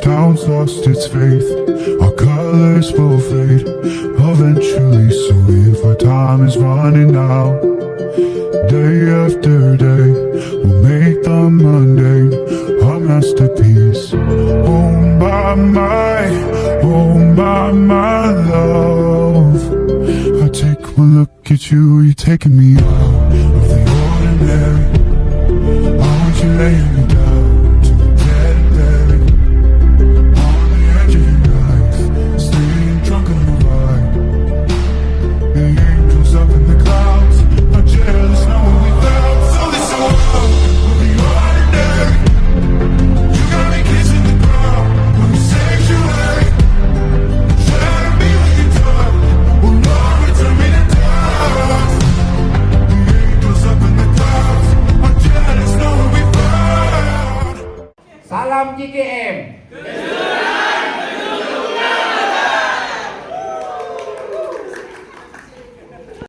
town's lost its faith. Our colors will fade eventually. So if our time is running out, day after day, we'll make the mundane our masterpiece. Oh my love, I take one look at you, you're taking me out of the ordinary. I want you laying me down to the dead and buried. On the edge of your knife, staying drunk on the ride. The angels up in the clouds are jealous knowing we found. So listen up, we'll be ordinary. You got me kissing the ground when we sanctuary. Try to be when you're done, will not return me to dust. The angels up in the clouds are jealous knowing we found. Salam JKM.